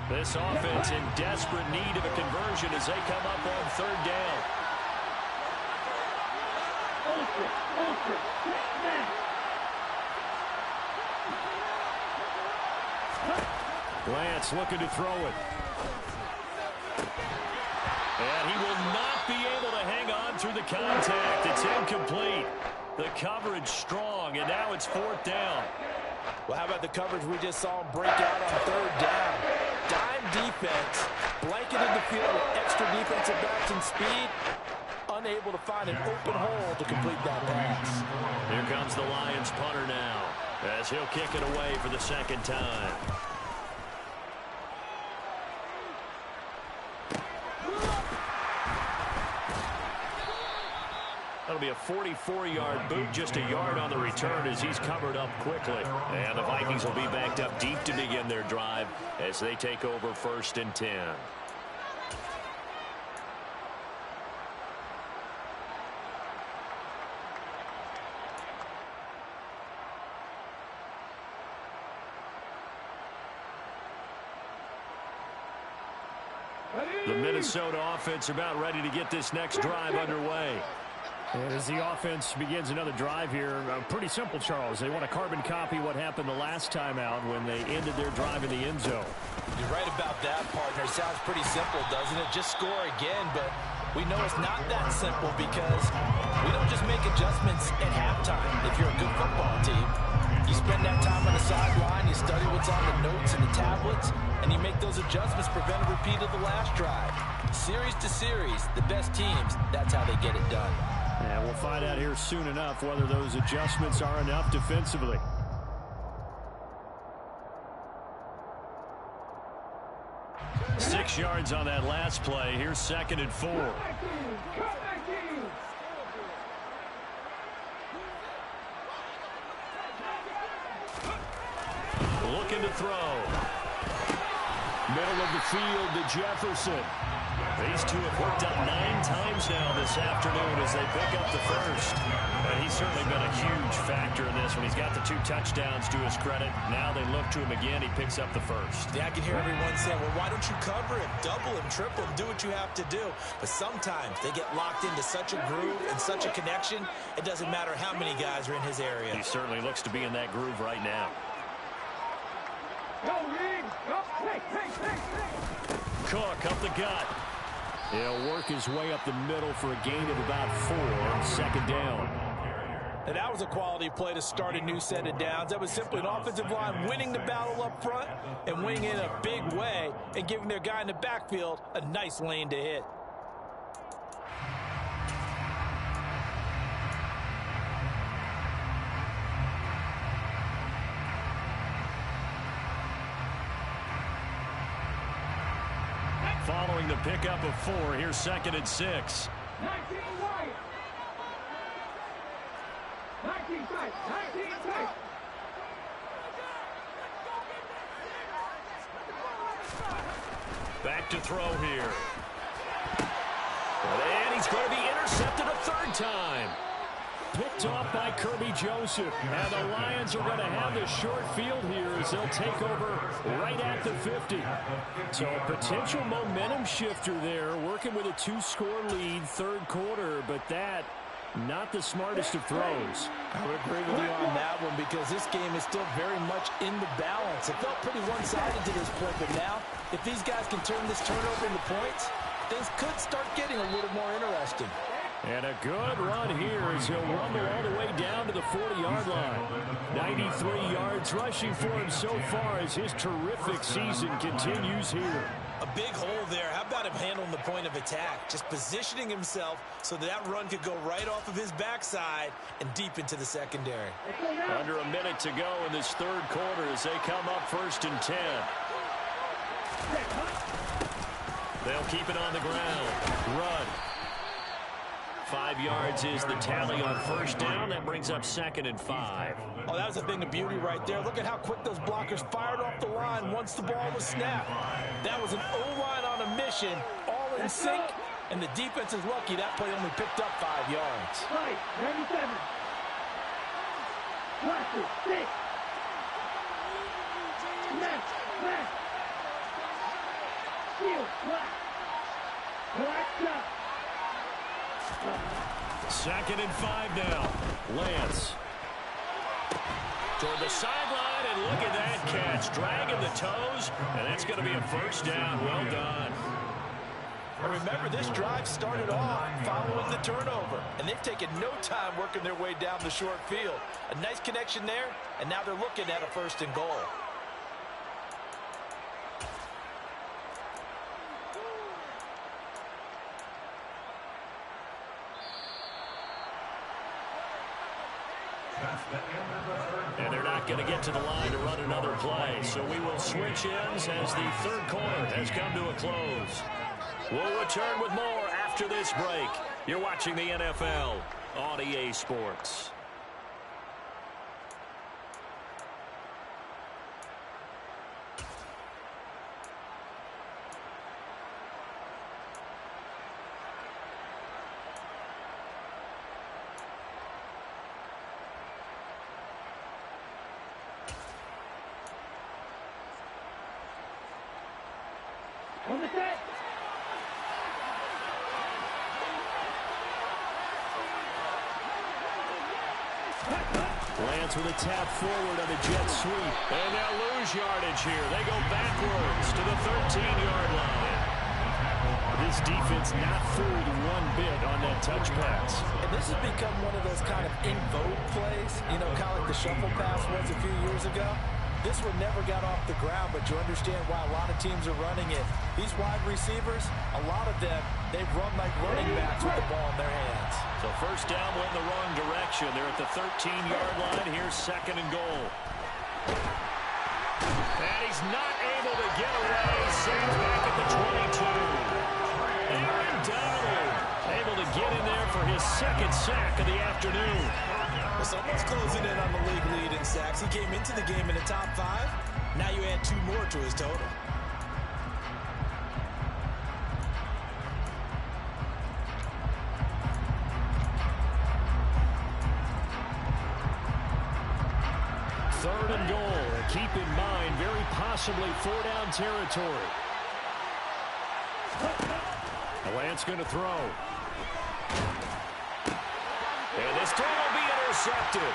This offense in desperate need of a conversion as they come up on 3rd down. Lance looking to throw it. And he will not be able to hang on through the contact. It's incomplete. The coverage strong, and now it's 4th down. Well, how about the coverage we just saw him break out on 3rd down? Dime defense, blanketed the field with extra defensive backs and speed, unable to find an open hole to complete that pass. Here comes the Lions punter now, as he'll kick it away for the 2nd time. That'll be a 44-yard boot, just a yard on the return as he's covered up quickly. And the Vikings will be backed up deep to begin their drive as they take over 1st and 10. The Minnesota offense about ready to get this next drive underway. And as the offense begins another drive here, pretty simple, Charles. They want to carbon copy what happened the last time out when they ended their drive in the end zone. You're right about that, partner. Sounds pretty simple, doesn't it? Just score again, but we know it's not that simple because we don't just make adjustments at halftime. If you're a good football team, you spend that time on the sideline, you study what's on the notes and the tablets, and you make those adjustments, prevent a repeat of the last drive. Series to series, the best teams, that's how they get it done. And we'll find out here soon enough whether those adjustments are enough defensively. Six yards on that last play. Here's 2nd and 4. Looking to throw. Middle of the field to Jefferson. These two have worked out 9 times now this afternoon as they pick up the first. And he's certainly been a huge factor in this one. He's got the 2 touchdowns to his credit. Now they look to him again. He picks up the first. Yeah, I can hear everyone saying, well, why don't you cover him, double him, triple him, do what you have to do. But sometimes they get locked into such a groove and such a connection, it doesn't matter how many guys are in his area. He certainly looks to be in that groove right now. Go, Reed. Go. Hey. Cook up the gut. He'll work his way up the middle for a gain of about 4 on 2nd down. And that was a quality play to start a new set of downs. That was simply an offensive line winning the battle up front and winning it in a big way and giving their guy in the backfield a nice lane to hit. Following the pickup of 4, here's 2nd and 6. 19 right. 19 tight. 19 tight. Back to throw here. And he's going to be intercepted a 3rd time. Picked off by Kirby Joseph. And the Lions are going to have the short field here as they'll take over right at the 50. So a potential momentum shifter there, working with a 2-score lead, 3rd quarter, but that not the smartest of throws. I would agree with you on that one because this game is still very much in the balance. It felt pretty one-sided to this point, but now if these guys can turn this turnover into points, things could start getting a little more interesting. And a good run here as he'll rumble all the way down to the 40-yard line. 93 yards rushing for him so far as his terrific season continues here. A big hole there. How about him handling the point of attack? Just positioning himself so that run could go right off of his backside and deep into the secondary. Under a minute to go in this 3rd quarter as they come up 1st and 10. They'll keep it on the ground. Rudd. 5 yards is the tally on 1st down. That brings up 2nd and 5. Oh, that was a thing of beauty right there. Look at how quick those blockers fired off the line once the ball was snapped. That was an O-line on a mission, all in sync, and the defense is lucky that play only picked up 5 yards. Right. 97. Cluster. 6. Left. Shield. Black. Black. 2nd and 5 now. Lance. Toward the sideline, and look at that catch. Dragging the toes, and that's going to be a 1st down. Well done. And remember, this drive started off following the turnover, and they've taken no time working their way down the short field. A nice connection there, and now they're looking at a 1st and goal. And they're not going to get to the line to run another play. So we will switch ends as the 3rd quarter has come to a close. We'll return with more after this break. You're watching the NFL on EA Sports. On the set. Lance with a tap forward on the jet sweep. And they'll lose yardage here. They go backwards to the 13-yard line. This defense not fooled one bit on that touch pass. And this has become one of those kind of in vogue plays, you know, kind of like the shuffle pass was a few years ago. This one never got off the ground, but you understand why a lot of teams are running it. These wide receivers, a lot of them, they run like running backs with the ball in their hands. So first down went in the wrong direction. They're at the 13-yard line. Here's 2nd and goal. And he's not able to get away. Saves back at the 22. Aaron Donald able to get in there for his 2nd sack of the afternoon. Well, someone's closing in on the league lead in sacks. He came into the game in the top 5. Now you add 2 more to his total. Third and goal. Keep in mind, very possibly 4-down territory. Lance going to throw. And this throw will be intercepted.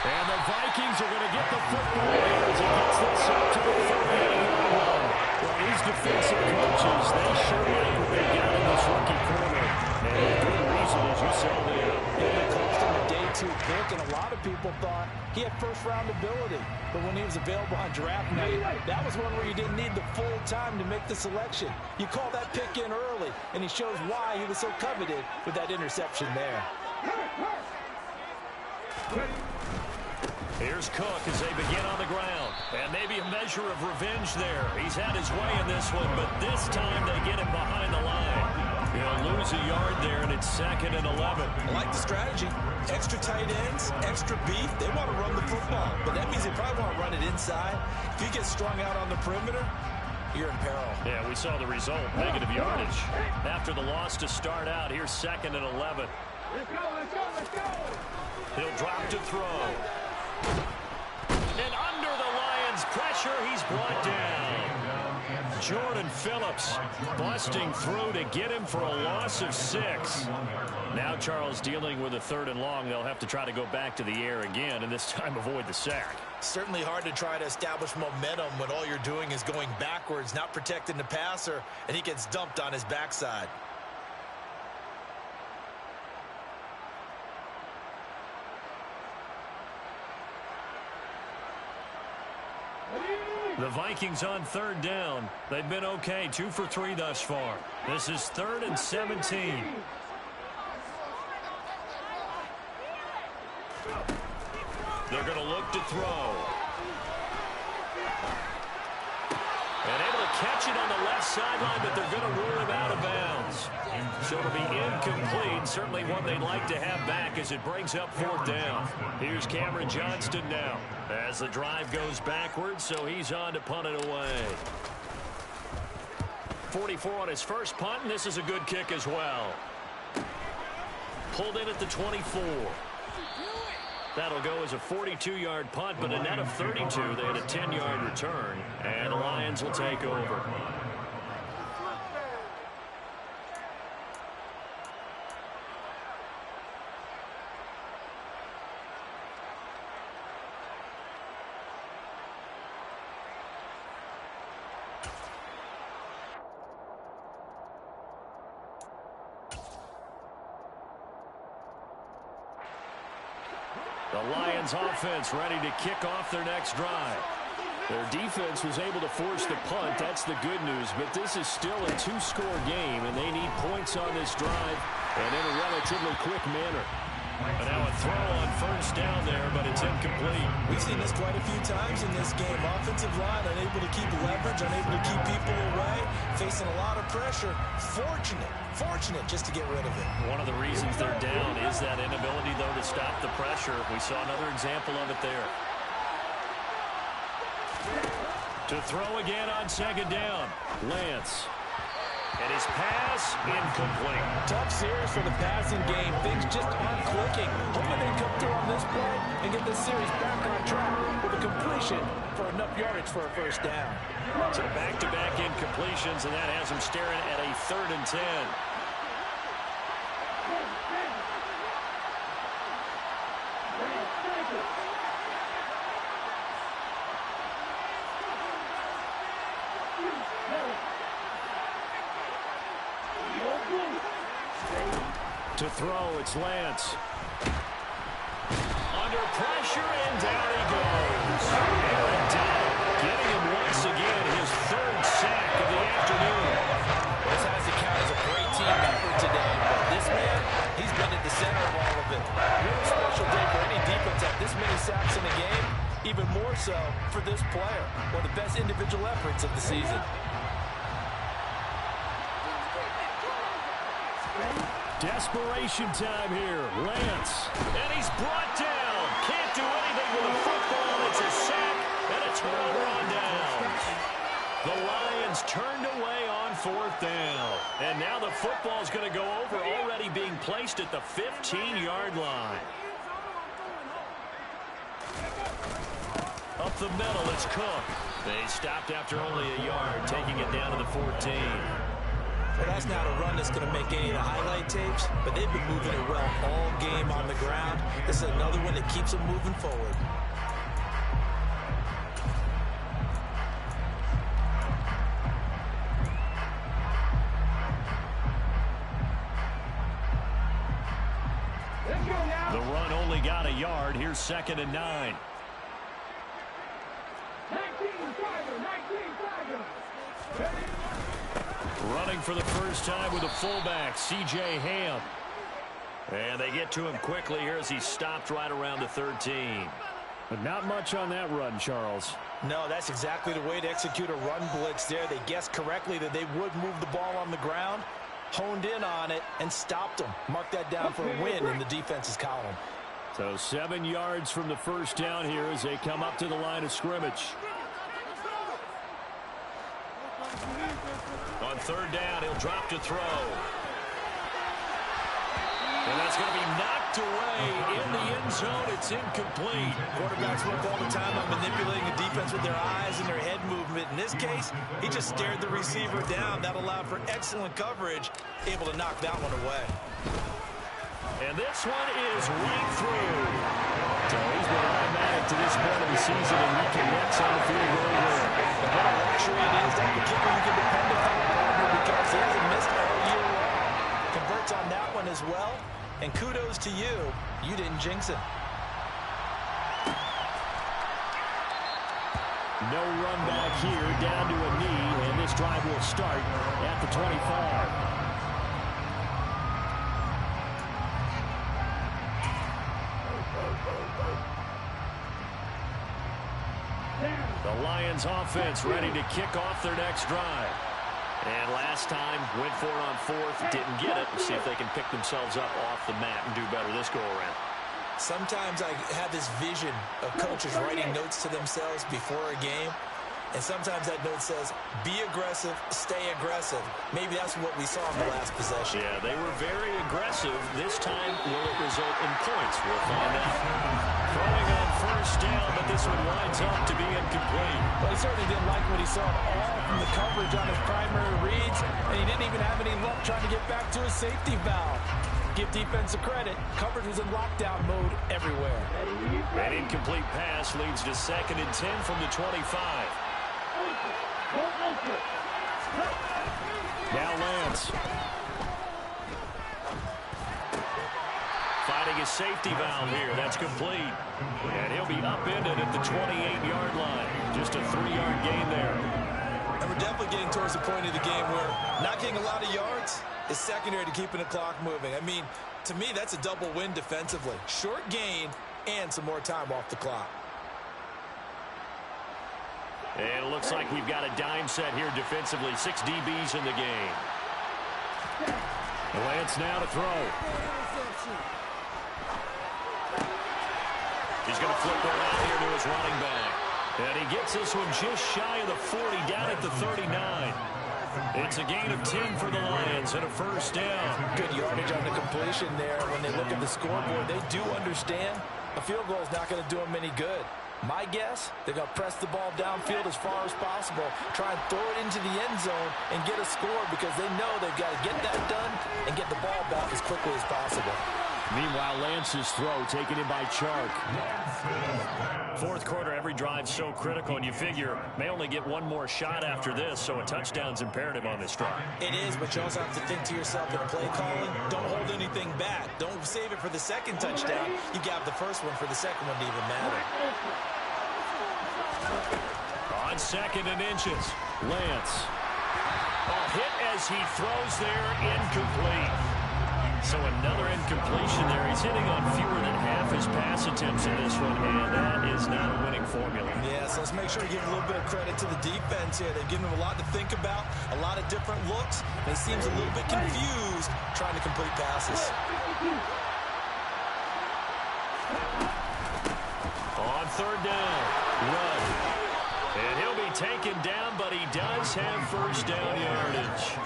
And the Vikings are going to get the football here as he gets this up to the 38-yard line. Well, these defensive coaches, they sure like what they got in this rookie corner. And a good reason, as you saw there. They cost him a day 2 pick, and a lot of people thought he had first-round ability. But when he was available on draft night, that was one where you didn't need the full time to make the selection. You call that pick in early, and he shows why he was so coveted with that interception there. Here's Cook as they begin on the ground. And maybe a measure of revenge there. He's had his way in this one, but this time they get him behind the line. He'll lose a yard there, and it's 2nd and 11. I like the strategy. Extra tight ends, extra beef. They want to run the football, but that means they probably want to run it inside. If you get strung out on the perimeter, you're in peril. Yeah, we saw the result, negative yardage. After the loss to start out, here's 2nd and 11. Let's go, let's go, let's go! He'll drop to throw. And under the Lions' pressure, he's brought down. Jordan Phillips busting through to get him for a loss of 6. Now Charles dealing with a 3rd and long. They'll have to try to go back to the air again, and this time avoid the sack. Certainly hard to try to establish momentum when all you're doing is going backwards, not protecting the passer, and he gets dumped on his backside. The Vikings on 3rd down. They've been okay, 2 for 3 thus far. This is 3rd and 17. They're going to look to throw. And able to catch it on the left sideline, but they're going to rule him out of bounds. So it'll be incomplete. Certainly one they'd like to have back as it brings up 4th down. Here's Cameron Johnston now as the drive goes backwards, so he's on to punt it away. 44 on his first punt, and this is a good kick as well. Pulled in at the 24. That'll go as a 42-yard punt, but a net of 32. They had a 10-yard return, and the Lions will take over. The Lions offense ready to kick off their next drive. Their defense was able to force the punt. That's the good news. But this is still a 2-score game, and they need points on this drive and in a relatively quick manner. And now a throw on first down there, but it's incomplete. We've seen this quite a few times in this game. Offensive line unable to keep leverage, unable to keep people away, facing a lot of pressure. Fortunate just to get rid of it. One of the reasons they're down is that inability, though, to stop the pressure. We saw another example of it there. To throw again on 2nd down. Lance. And his pass incomplete. Tough series for the passing game. Things just aren't clicking. Hoping they come through on this play and get this series back on track with a completion for enough yardage for a first down. So back-to-back incompletions, and that has him staring at a 3rd and 10. To throw, it's Lance. Under pressure, and down he goes. Aaron Donald getting him once again his third sack of the afternoon. This has to count as a great team effort today. But this man, he's been at the center of all of it. Really special day for any defense at this many sacks in a game. Even more so for this player. One of the best individual efforts of the season. Desperation time here. Lance. And he's brought down. Can't do anything with a football. It's a sack, and a turnover on downs. The Lions turned away on 4th down. And now the football's going to go over, already being placed at the 15-yard line. Up the middle, it's Cook. They stopped after only a yard, taking it down to the 14. Well, that's not a run that's going to make any of the highlight tapes, but they've been moving it well all game on the ground. This is another one that keeps them moving forward. The run only got a yard. Here's 2nd and 9. 19-5. Running for the first time with a fullback, C.J. Ham. And they get to him quickly here as he stopped right around the 13. But not much on that run, Charles. No, that's exactly the way to execute a run blitz there. They guessed correctly that they would move the ball on the ground, honed in on it, and stopped them. Mark that down for a win in the defense's column. So 7 yards from the first down here as they come up to the line of scrimmage. On 3rd down, he'll drop to throw. And that's going to be knocked away in the end zone. It's incomplete. Quarterbacks work all the time on manipulating a defense with their eyes and their head movement. In this case, he just stared the receiver down. That allowed for excellent coverage, able to knock that one away. And this one is right through. So he's been automatic to this point of the season, and he connects on the field goal there. And what a luxury it is to have a kicker you can depend upon because he hasn't missed all year long. Converts on that one as well. And kudos to you. You didn't jinx it. No run back here, down to a knee, and this drive will start at the 25. The Lions offense ready to kick off their next drive. And last time, went for it on 4th, didn't get it. We'll see if they can pick themselves up off the mat and do better this go-around. Sometimes I have this vision of coaches writing notes to themselves before a game. And sometimes that note says, be aggressive, stay aggressive. Maybe that's what we saw in the last possession. Yeah, they were very aggressive. This time, will it result in points? We'll find out. Throwing on 1st down, but this one winds up to be incomplete. But he certainly didn't like what he saw at all from the coverage on his primary reads, and he didn't even have any luck trying to get back to his safety valve. Give defense a credit. Coverage was in lockdown mode everywhere. An incomplete pass leads to 2nd and 10 from the 25. Now Lance. Finding his safety valve here. That's complete. And he'll be upended at the 28-yard line. Just a 3-yard gain there. And we're definitely getting towards the point of the game where not getting a lot of yards is secondary to keeping the clock moving. I mean, to me, that's a double win defensively. Short gain and some more time off the clock. And it looks like we've got a dime set here defensively. 6 DBs in the game. Lance now to throw. He's going to flip one out here to his running back. And he gets this one just shy of the 40, down at the 39. It's a gain of 10 for the Lions and a 1st down. Good yardage on the completion there. When they look at the scoreboard, they do understand a field goal is not going to do them any good. My guess, they're going to press the ball downfield as far as possible, try and throw it into the end zone and get a score because they know they've got to get that done and get the ball back as quickly as possible. Meanwhile, Lance's throw taken in by Chark. Fourth quarter, every drive so critical, and you figure may only get one more shot after this, so a touchdown's imperative on this drive. It is, but you also have to think to yourself in play calling, don't hold anything back. Don't save it for the second touchdown. You got the first one for the second one to even matter. On second and inches, Lance. a hit as he throws there, incomplete. So another incompletion there. He's hitting on fewer than half his pass attempts in this one, and that is not a winning formula. Yeah, so let's make sure we give a little bit of credit to the defense here. They've given him a lot to think about, a lot of different looks, and he seems a little bit confused trying to complete passes. On third down, Rudd. And he'll be taken down, but he does have first down yardage.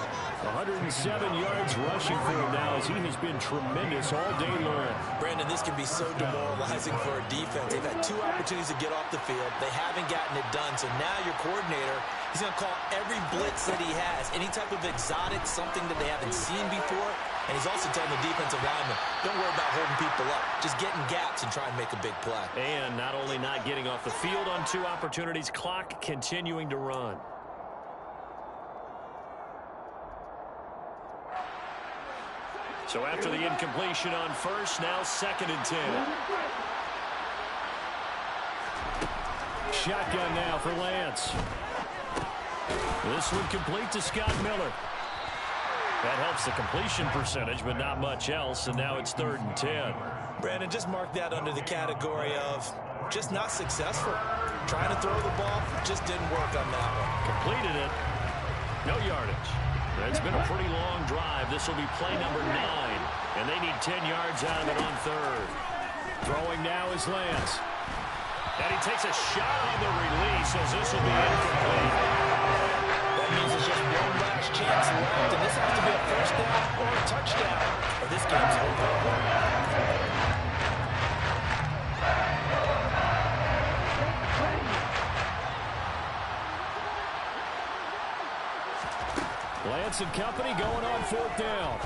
107 yards rushing for him now as he has been tremendous all day long. Brandon, this can be so demoralizing for a defense. They've had 2 opportunities to get off the field. They haven't gotten it done. So now your coordinator, he's going to call every blitz that he has, any type of exotic, something that they haven't seen before. And he's also telling the defensive lineman, don't worry about holding people up. Just get in gaps and try and make a big play. And not only not getting off the field on 2 opportunities, clock continuing to run. So after the incompletion on first, now second and 10. Shotgun now for Lance. This one complete to Scott Miller. That helps the completion percentage, but not much else, and now it's third and 10. Brandon, just mark that under the category of just not successful. Trying to throw the ball, just didn't work on that one. Completed it. No yardage. It's been a pretty long drive. This will be play number 9, and they need 10 yards out of it on third. Throwing now is Lance. And he takes a shot on the release as this will be incomplete. That means it's just one last chance left, and this has to be a first down or a touchdown, or this game's over. Lance and company going on fourth down.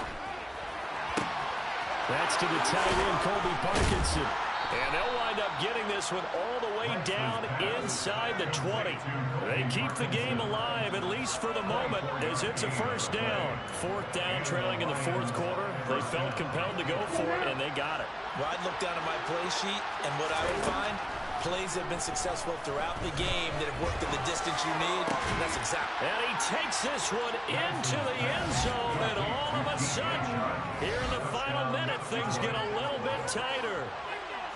That's to the tight end, Colby Parkinson. And they'll wind up getting this one all the way down inside the 20. They keep the game alive, at least for the moment, as it's a first down. Fourth down, trailing in the fourth quarter. They felt compelled to go for it, and they got it. Well, I'd look down at my play sheet, and what I would find, plays have been successful throughout the game that have worked in the distance you need. That's exactly. And he takes this one into the end zone, and all of a sudden, here in the final minute, things get a little bit tighter.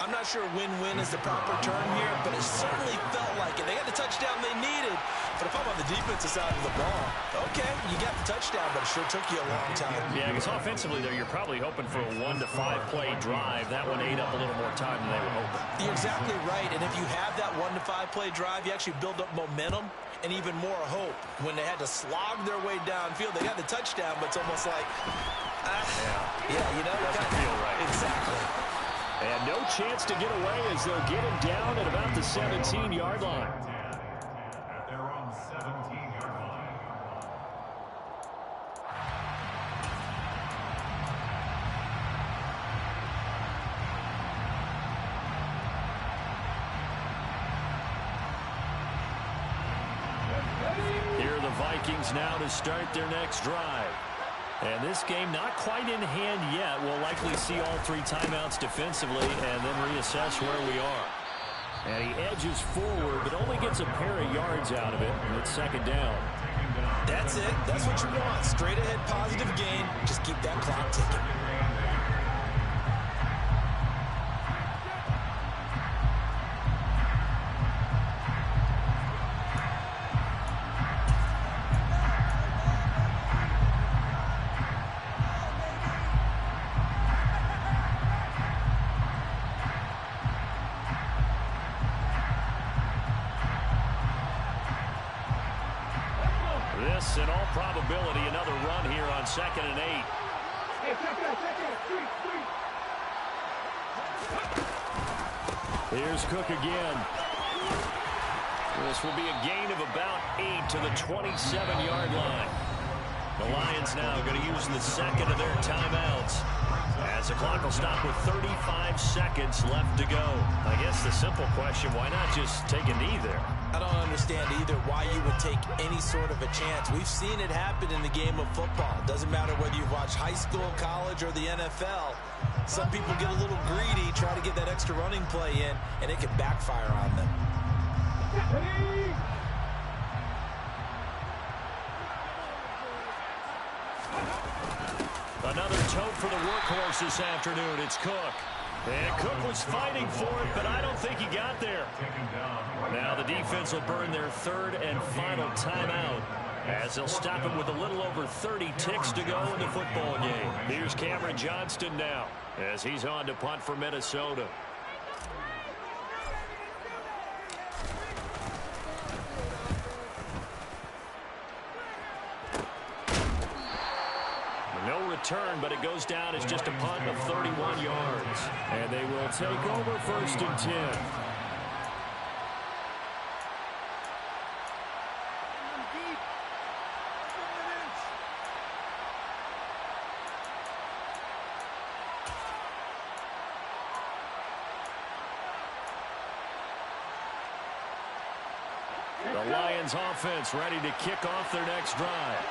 I'm not sure win-win is the proper term here, but it certainly felt like it. They got the touchdown they needed. But if I'm on the defensive side of the ball, okay, you got the touchdown, but it sure took you a long time. Yeah, because offensively there, you're probably hoping for a 1 to 5 play drive. That one ate up a little more time than they were hoping. You're exactly right, and if you have that 1 to 5 play drive, you actually build up momentum and even more hope. When they had to slog their way downfield, they got the touchdown, but it's almost like, yeah, you know, doesn't feel right. Exactly. And no chance to get away as they'll get him down at about the 17-yard line. At their own 17-yard line. Here are the Vikings now to start their next drive. And this game not quite in hand yet. We'll likely see all 3 timeouts defensively and then reassess where we are. And he edges forward, but only gets a pair of yards out of it, and it's second down. That's it. That's what you want. Straight ahead positive gain. Just keep that clock ticking. This, in all probability, another run here on 2nd and 8. Here's Cook again. This will be a gain of about 8 to the 27-yard line. The Lions now going to use the second of their timeouts, as the clock will stop with 35 seconds left to go. I guess the simple question, why not just take a knee there? I don't understand either why you would take any sort of a chance. We've seen it happen in the game of football. Doesn't matter whether you've watched high school, college, or the NFL. Some people get a little greedy, try to get that extra running play in, and it can backfire on them. Another tote for the workhorse this afternoon. It's Cook. And Cook was fighting for it, but I don't think he got there. Now the defense will burn their third and final timeout, as they'll stop it with a little over 30 ticks to go in the football game. Here's Cameron Johnston now, as he's on to punt for Minnesota. No return, but it goes down as just a punt of 31 yards. And they will take over 1st and 10. The Lions offense ready to kick off their next drive.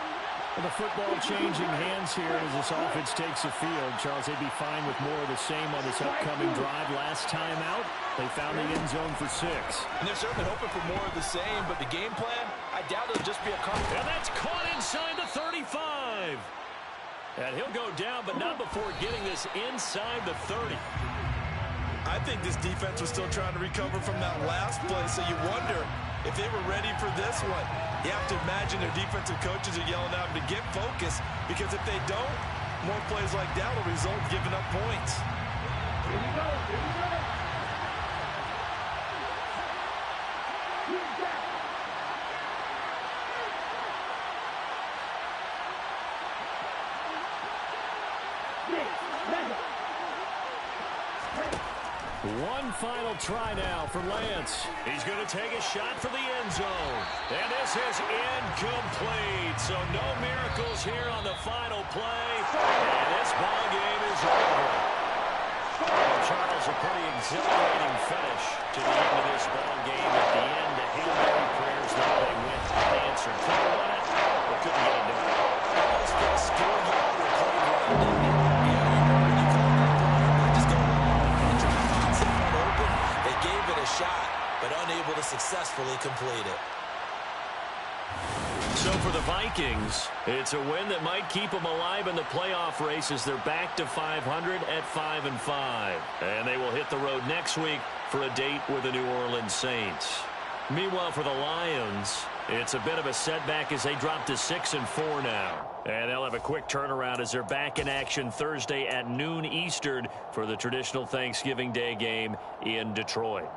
Well, the football changing hands here as this offense takes the field. Charles, they'd be fine with more of the same on this upcoming drive. Last time out, they found the end zone for 6. And they're certainly hoping for more of the same, but the game plan, I doubt it'll just be a cover. And that's caught inside the 35. And he'll go down, but not before getting this inside the 30. I think this defense was still trying to recover from that last play, so you wonder if they were ready for this one. You have to imagine their defensive coaches are yelling at them to get focused, because if they don't, more plays like that will result in giving up points. Here we go. Here we go. One final try now for Lance. He's going to take a shot for the end zone. And this is incomplete. So no miracles here on the final play. And this ball game is over. Well, Charles, a pretty exhilarating finish to the end of this ball game. At the end, the Hail Mary prayers that they went unanswered. Could have won it, but couldn't get it done. Almost put a schoolyard or playground. Shot, but unable to successfully complete it. So for the Vikings, it's a win that might keep them alive in the playoff race as they're back to 500 at 5-5. And they will hit the road next week for a date with the New Orleans Saints. Meanwhile, for the Lions, it's a bit of a setback as they drop to 6-4 now. And they'll have a quick turnaround as they're back in action Thursday at noon Eastern for the traditional Thanksgiving Day game in Detroit.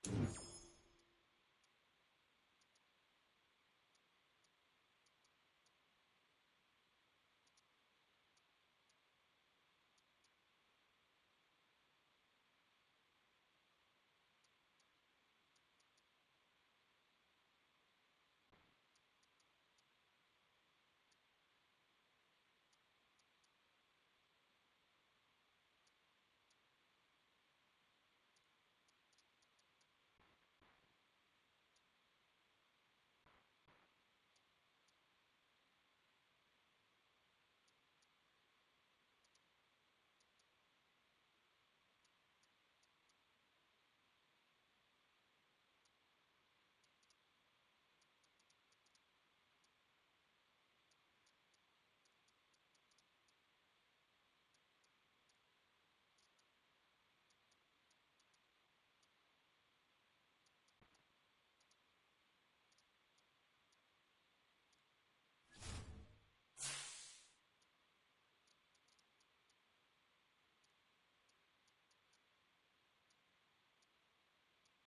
it.